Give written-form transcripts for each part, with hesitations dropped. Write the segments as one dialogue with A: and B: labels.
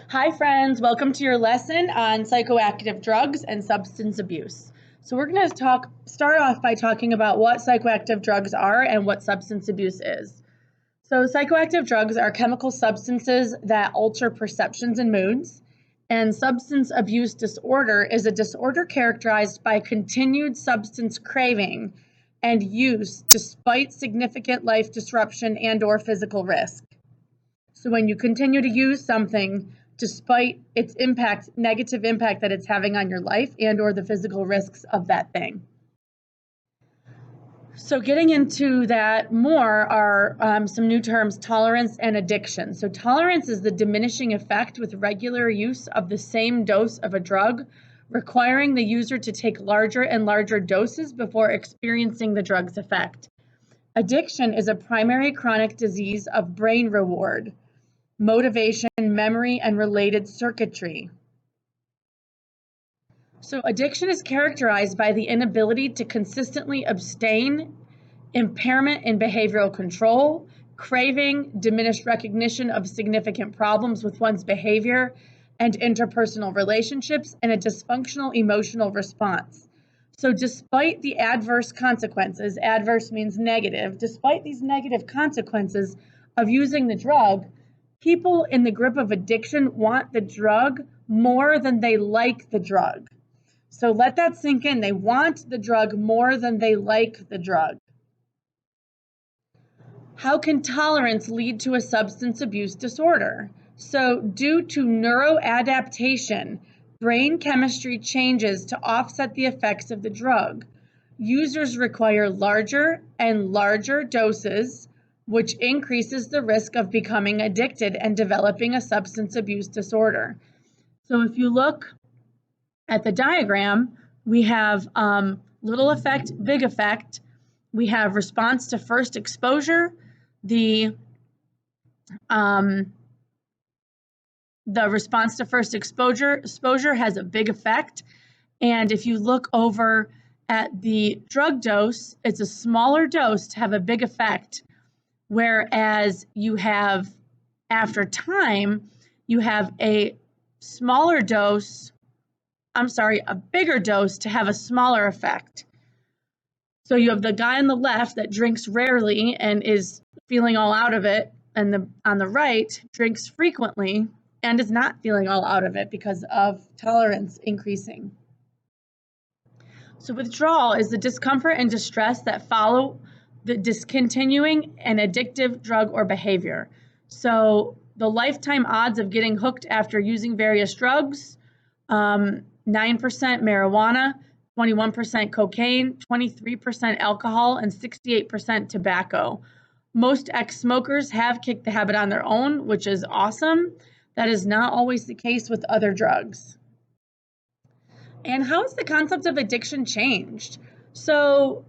A: Hi friends, welcome to your lesson on psychoactive drugs and substance abuse. So we're going to start off by talking about what psychoactive drugs are and what substance abuse is. So psychoactive drugs are chemical substances that alter perceptions and moods, and substance abuse disorder is a disorder characterized by continued substance craving and use despite significant life disruption and/or physical risk. So when you continue to use something despite its negative impact that it's having on your life and/or the physical risks of that thing. So getting into that more are some new terms, tolerance and addiction. So tolerance is the diminishing effect with regular use of the same dose of a drug, requiring the user to take larger and larger doses before experiencing the drug's effect. Addiction is a primary chronic disease of brain reward, motivation, memory, and related circuitry. So addiction is characterized by the inability to consistently abstain, impairment in behavioral control, craving, diminished recognition of significant problems with one's behavior and interpersonal relationships, and a dysfunctional emotional response. So despite the adverse consequences, adverse means negative, despite these negative consequences of using the drug, people in the grip of addiction want the drug more than they like the drug. So let that sink in. They want the drug more than they like the drug. How can tolerance lead to a substance abuse disorder? So due to neuroadaptation, brain chemistry changes to offset the effects of the drug. Users require larger and larger doses, which increases the risk of becoming addicted and developing a substance abuse disorder. So if you look at the diagram, we have little effect, big effect. We have response to first exposure. The response to first exposure has a big effect. And if you look over at the drug dose, it's a smaller dose to have a big effect. Whereas you have, after time, you have a bigger dose to have a smaller effect. So you have the guy on the left that drinks rarely and is feeling all out of it, and on the right drinks frequently and is not feeling all out of it because of tolerance increasing. So withdrawal is the discomfort and distress that follow the discontinuing an addictive drug or behavior. So the lifetime odds of getting hooked after using various drugs, 9% marijuana, 21% cocaine, 23% alcohol, and 68% tobacco. Most ex-smokers have kicked the habit on their own, which is awesome. That is not always the case with other drugs. And how has the concept of addiction changed? So,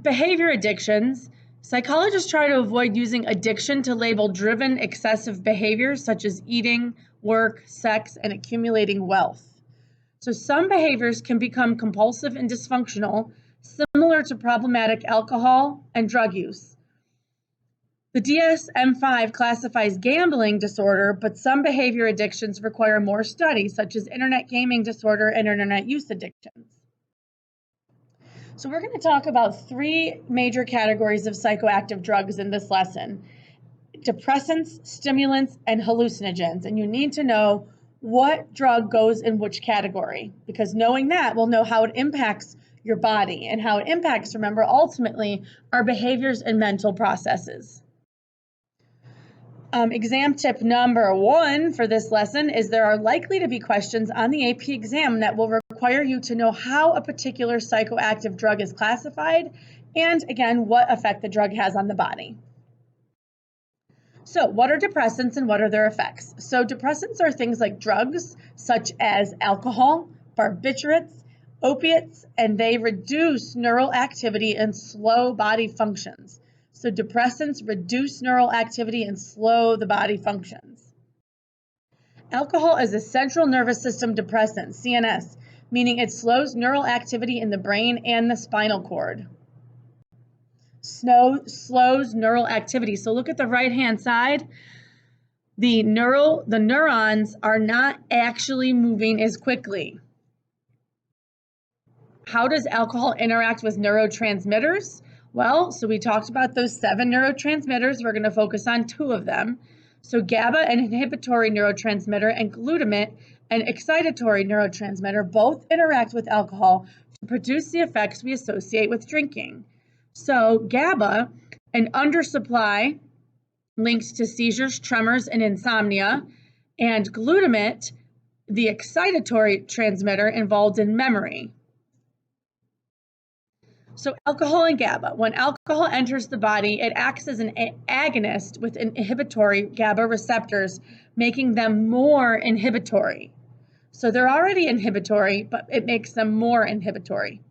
A: behavior addictions, psychologists try to avoid using addiction to label driven excessive behaviors such as eating, work, sex, and accumulating wealth. So some behaviors can become compulsive and dysfunctional, similar to problematic alcohol and drug use. The DSM-5 classifies gambling disorder, but some behavior addictions require more study, such as internet gaming disorder and internet use addictions. So we're going to talk about three major categories of psychoactive drugs in this lesson: depressants, stimulants, and hallucinogens. And you need to know what drug goes in which category, because knowing that will know how it impacts your body and how it impacts, remember, ultimately our behaviors and mental processes. Exam tip number 1 for this lesson is there are likely to be questions on the AP exam that will require you to know how a particular psychoactive drug is classified and, again, what effect the drug has on the body. So what are depressants and what are their effects? So depressants are things like drugs such as alcohol, barbiturates, opiates, and they reduce neural activity and slow body functions. So depressants reduce neural activity and slow the body functions. Alcohol is a central nervous system depressant, CNS, meaning it slows neural activity in the brain and the spinal cord. Slows neural activity. So look at the right-hand side. the neurons are not actually moving as quickly. How does alcohol interact with neurotransmitters? Well, so we talked about those 7 neurotransmitters. We're going to focus on 2 of them. So GABA, an inhibitory neurotransmitter, and glutamate, an excitatory neurotransmitter, both interact with alcohol to produce the effects we associate with drinking. So GABA, an undersupply linked to seizures, tremors, and insomnia, and glutamate, the excitatory transmitter involved in memory. So alcohol and GABA. When alcohol enters the body, it acts as an agonist with inhibitory GABA receptors, making them more inhibitory. So they're already inhibitory, but it makes them more inhibitory.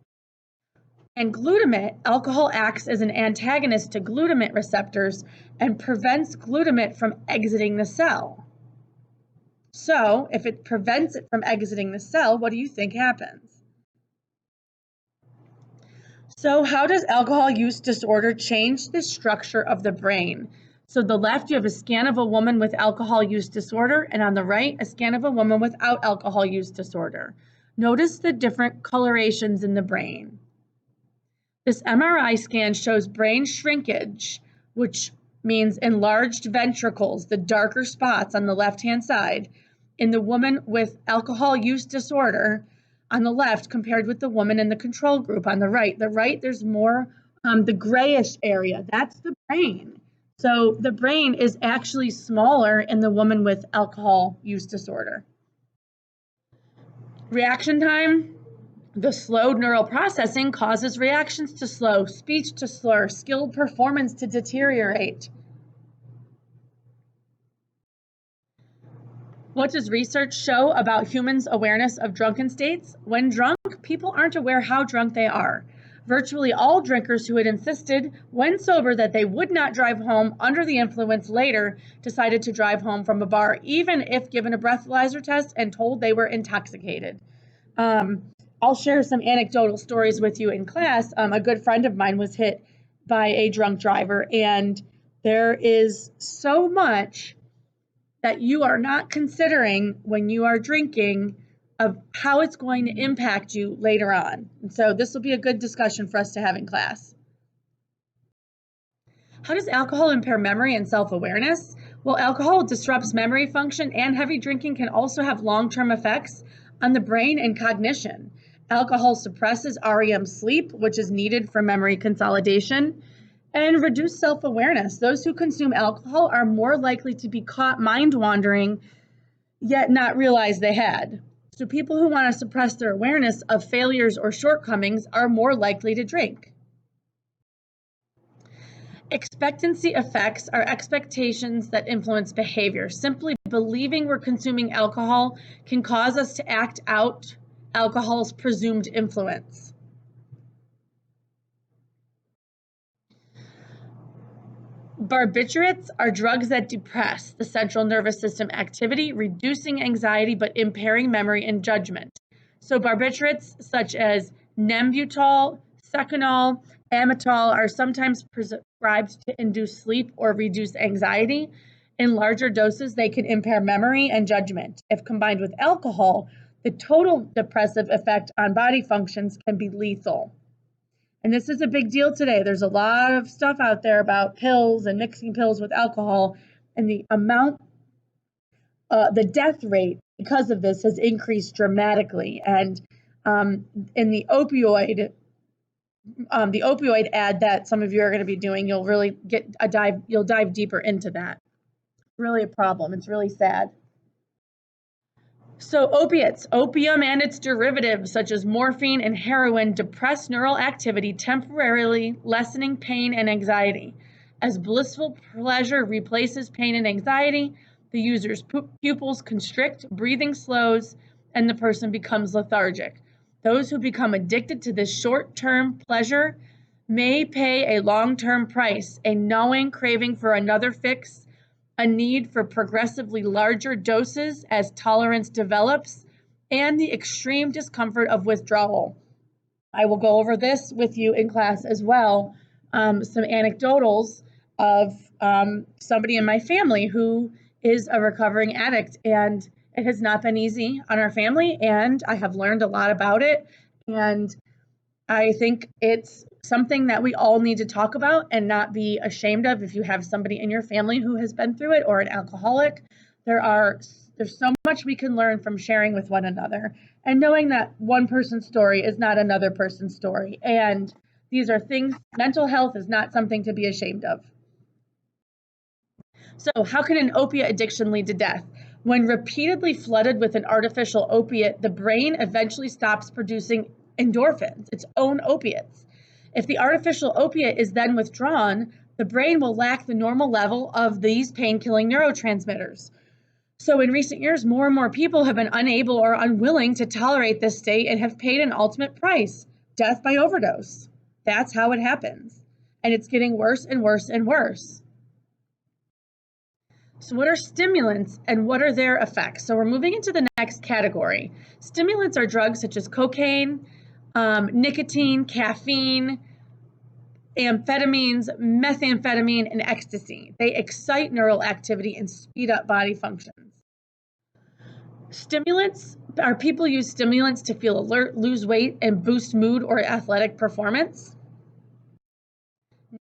A: And glutamate, alcohol acts as an antagonist to glutamate receptors and prevents glutamate from exiting the cell. So if it prevents it from exiting the cell, what do you think happens? So how does alcohol use disorder change the structure of the brain? So the left, you have a scan of a woman with alcohol use disorder, and on the right, a scan of a woman without alcohol use disorder. Notice the different colorations in the brain. This MRI scan shows brain shrinkage, which means enlarged ventricles, the darker spots on the left-hand side, in the woman with alcohol use disorder on the left compared with the woman in the control group on the right. The right, there's more the grayish area. That's the brain. So the brain is actually smaller in the woman with alcohol use disorder. Reaction time. The slowed neural processing causes reactions to slow, speech to slur, skilled performance to deteriorate. What does research show about humans' awareness of drunken states? When drunk, people aren't aware how drunk they are. Virtually all drinkers who had insisted, when sober, that they would not drive home under the influence later decided to drive home from a bar, even if given a breathalyzer test and told they were intoxicated. I'll share some anecdotal stories with you in class. A good friend of mine was hit by a drunk driver, and there is so much that you are not considering when you are drinking of how it's going to impact you later on. And so this will be a good discussion for us to have in class. How does alcohol impair memory and self-awareness? Well, alcohol disrupts memory function, and heavy drinking can also have long-term effects on the brain and cognition. Alcohol suppresses REM sleep, which is needed for memory consolidation, and reduce self-awareness. Those who consume alcohol are more likely to be caught mind-wandering, yet not realize they had. So people who want to suppress their awareness of failures or shortcomings are more likely to drink. Expectancy effects are expectations that influence behavior. Simply believing we're consuming alcohol can cause us to act out alcohol's presumed influence. Barbiturates are drugs that depress the central nervous system activity, reducing anxiety but impairing memory and judgment. So barbiturates such as Nembutal, Seconal, Amytal are sometimes prescribed to induce sleep or reduce anxiety. In larger doses, they can impair memory and judgment. If combined with alcohol, the total depressive effect on body functions can be lethal. And this is a big deal today. There's a lot of stuff out there about pills and mixing pills with alcohol, and the amount, the death rate because of this has increased dramatically. And in the opioid ad that some of you are going to be doing, you'll really you'll dive deeper into that. It's really a problem. It's really sad. So opiates, opium and its derivatives such as morphine and heroin depress neural activity, temporarily lessening pain and anxiety. As blissful pleasure replaces pain and anxiety, the user's pupils constrict, breathing slows, and the person becomes lethargic. Those who become addicted to this short-term pleasure may pay a long-term price, a gnawing craving for another fix, a need for progressively larger doses as tolerance develops, and the extreme discomfort of withdrawal. I will go over this with you in class as well, some anecdotals of somebody in my family who is a recovering addict, and it has not been easy on our family, and I have learned a lot about it, and I think it's something that we all need to talk about and not be ashamed of. If you have somebody in your family who has been through it or an alcoholic, there's so much we can learn from sharing with one another and knowing that one person's story is not another person's story. And these are things, mental health is not something to be ashamed of. So how can an opiate addiction lead to death? When repeatedly flooded with an artificial opiate, the brain eventually stops producing endorphins, its own opiates. If the artificial opiate is then withdrawn, the brain will lack the normal level of these pain-killing neurotransmitters. So in recent years, more and more people have been unable or unwilling to tolerate this state and have paid an ultimate price, death by overdose. That's how it happens. And it's getting worse and worse and worse. So what are stimulants and what are their effects? So we're moving into the next category. Stimulants are drugs such as cocaine, nicotine, caffeine, amphetamines, methamphetamine, and ecstasy. They excite neural activity and speed up body functions. Stimulants are people use stimulants to feel alert, lose weight, and boost mood or athletic performance.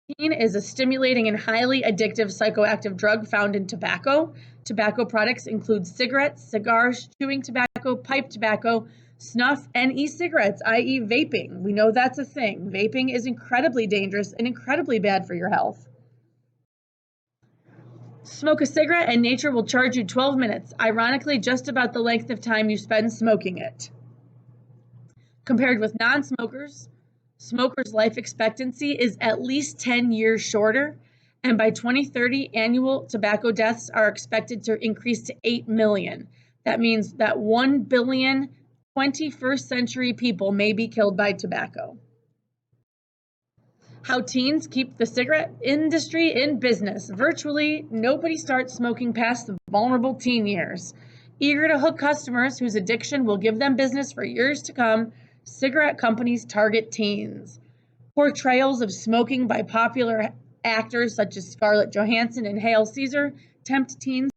A: Nicotine is a stimulating and highly addictive psychoactive drug found in tobacco. Tobacco products include cigarettes, cigars, chewing tobacco, pipe tobacco, snuff, and e-cigarettes, i.e. vaping. We know that's a thing. Vaping is incredibly dangerous and incredibly bad for your health. Smoke a cigarette and nature will charge you 12 minutes, ironically just about the length of time you spend smoking it. Compared with non-smokers, smokers' life expectancy is at least 10 years shorter, and by 2030, annual tobacco deaths are expected to increase to 8 million. That means that 1 billion 21st century people may be killed by tobacco. How teens keep the cigarette industry in business. Virtually nobody starts smoking past the vulnerable teen years. Eager to hook customers whose addiction will give them business for years to come, cigarette companies target teens. Portrayals of smoking by popular actors such as Scarlett Johansson and Hail Caesar tempt teens.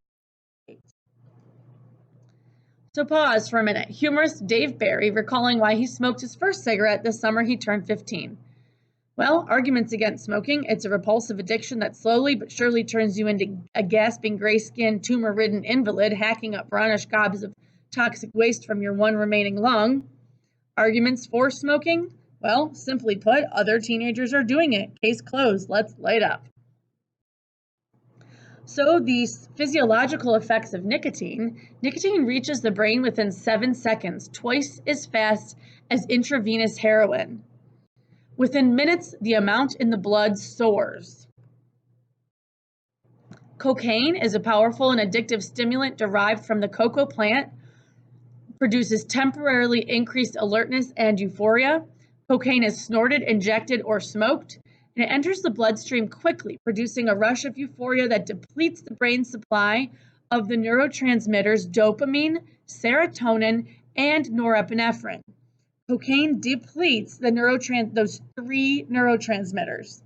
A: So pause for a minute. Humorist Dave Barry recalling why he smoked his first cigarette the summer he turned 15. Well, arguments against smoking. It's a repulsive addiction that slowly but surely turns you into a gasping, gray-skinned, tumor-ridden invalid, hacking up brownish gobs of toxic waste from your one remaining lung. Arguments for smoking? Well, simply put, other teenagers are doing it. Case closed. Let's light up. So these physiological effects of nicotine reaches the brain within 7 seconds, twice as fast as intravenous heroin. Within minutes, the amount in the blood soars. Cocaine is a powerful and addictive stimulant derived from the cocoa plant, produces temporarily increased alertness and euphoria. Cocaine is snorted, injected, or smoked, and it enters the bloodstream quickly, producing a rush of euphoria that depletes the brain's supply of the neurotransmitters dopamine, serotonin, and norepinephrine. Cocaine depletes those 3 neurotransmitters.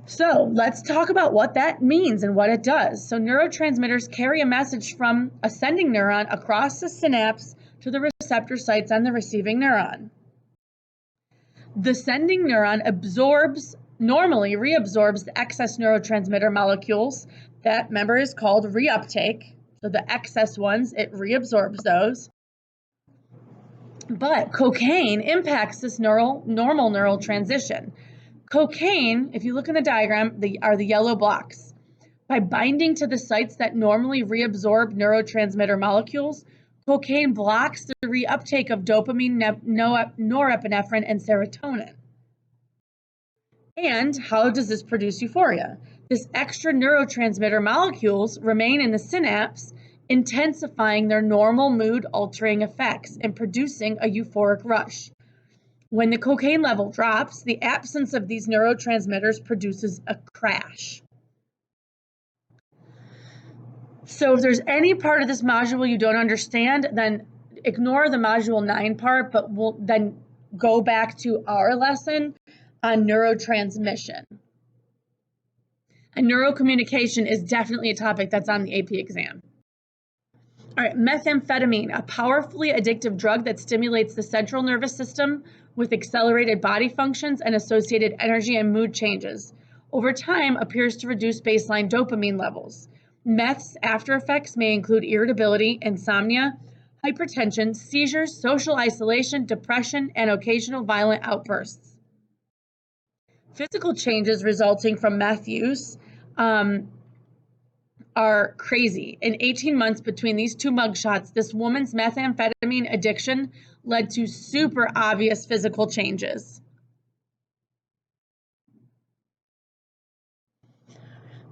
A: So let's talk about what that means and what it does. So neurotransmitters carry a message from a sending neuron across the synapse to the receptor sites on the receiving neuron. The sending neuron normally reabsorbs the excess neurotransmitter molecules. That, remember, is called reuptake. So the excess ones, it reabsorbs those. But cocaine impacts this normal neural transition. Cocaine, if you look in the diagram, are the yellow blocks. By binding to the sites that normally reabsorb neurotransmitter molecules, cocaine blocks the reuptake of dopamine, norepinephrine, and serotonin. And how does this produce euphoria? This extra neurotransmitter molecules remain in the synapse, intensifying their normal mood-altering effects and producing a euphoric rush. When the cocaine level drops, the absence of these neurotransmitters produces a crash. So if there's any part of this module you don't understand, then ignore the module 9 part, but we'll then go back to our lesson on neurotransmission. And neurocommunication is definitely a topic that's on the AP exam. All right, methamphetamine, a powerfully addictive drug that stimulates the central nervous system with accelerated body functions and associated energy and mood changes. Over time, appears to reduce baseline dopamine levels. Meth's after effects may include irritability, insomnia, hypertension, seizures, social isolation, depression, and occasional violent outbursts. Physical changes resulting from meth use are crazy. In 18 months between these two mugshots, this woman's methamphetamine addiction led to super obvious physical changes.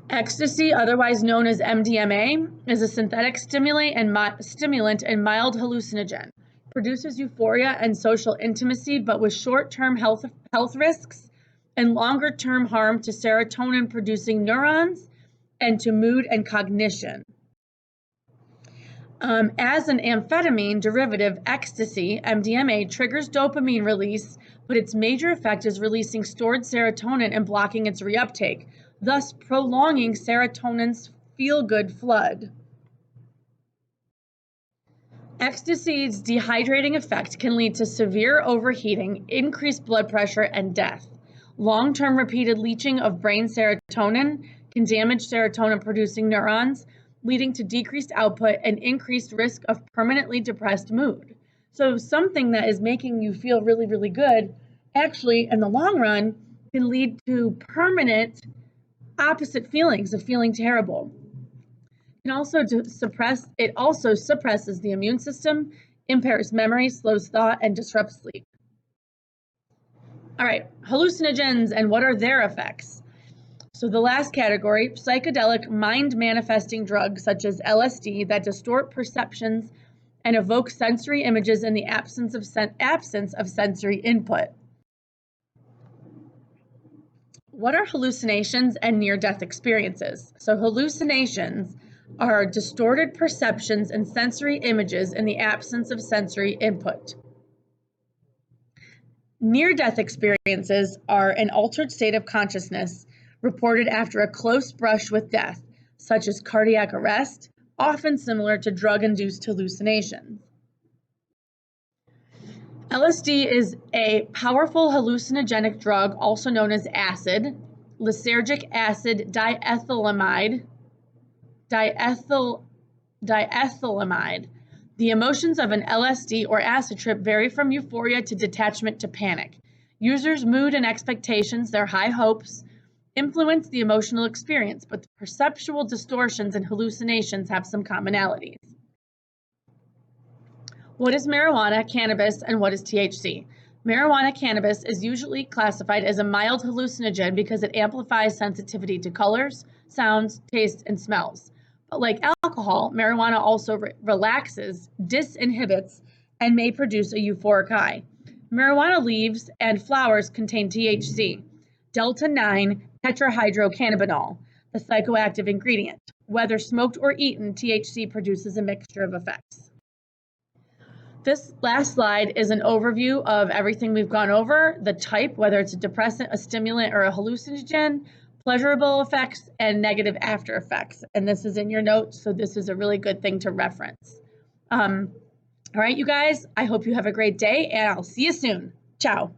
A: Ecstasy, otherwise known as MDMA, is a synthetic stimulant and mild hallucinogen. Produces euphoria and social intimacy, but with short-term health risks and longer-term harm to serotonin-producing neurons and to mood and cognition. As an amphetamine derivative, ecstasy, MDMA, triggers dopamine release, but its major effect is releasing stored serotonin and blocking its reuptake, thus prolonging serotonin's feel-good flood. Ecstasy's dehydrating effect can lead to severe overheating, increased blood pressure, and death. Long-term repeated leaching of brain serotonin can damage serotonin-producing neurons, leading to decreased output and increased risk of permanently depressed mood. So something that is making you feel really, really good, actually, in the long run, can lead to permanent opposite feelings of feeling terrible. It also suppresses the immune system, impairs memory, slows thought, and disrupts sleep. All right, hallucinogens and what are their effects? So the last category, psychedelic mind-manifesting drugs such as LSD that distort perceptions and evoke sensory images in the absence of sensory input. What are hallucinations and near-death experiences? So hallucinations are distorted perceptions and sensory images in the absence of sensory input. Near-death experiences are an altered state of consciousness reported after a close brush with death, such as cardiac arrest, often similar to drug-induced hallucinations. LSD is a powerful hallucinogenic drug, also known as acid, lysergic acid diethylamide. The emotions of an LSD or acid trip vary from euphoria to detachment to panic. Users' mood and expectations, their high hopes, influence the emotional experience, but the perceptual distortions and hallucinations have some commonalities. What is marijuana, cannabis, and what is THC? Marijuana cannabis is usually classified as a mild hallucinogen because it amplifies sensitivity to colors, sounds, tastes, and smells. But like alcohol, marijuana also relaxes, disinhibits, and may produce a euphoric high. Marijuana leaves and flowers contain THC, delta-9 tetrahydrocannabinol, the psychoactive ingredient. Whether smoked or eaten, THC produces a mixture of effects. This last slide is an overview of everything we've gone over, the type, whether it's a depressant, a stimulant, or a hallucinogen, pleasurable effects, and negative after effects. And this is in your notes, so this is a really good thing to reference. All right, you guys, I hope you have a great day, and I'll see you soon. Ciao.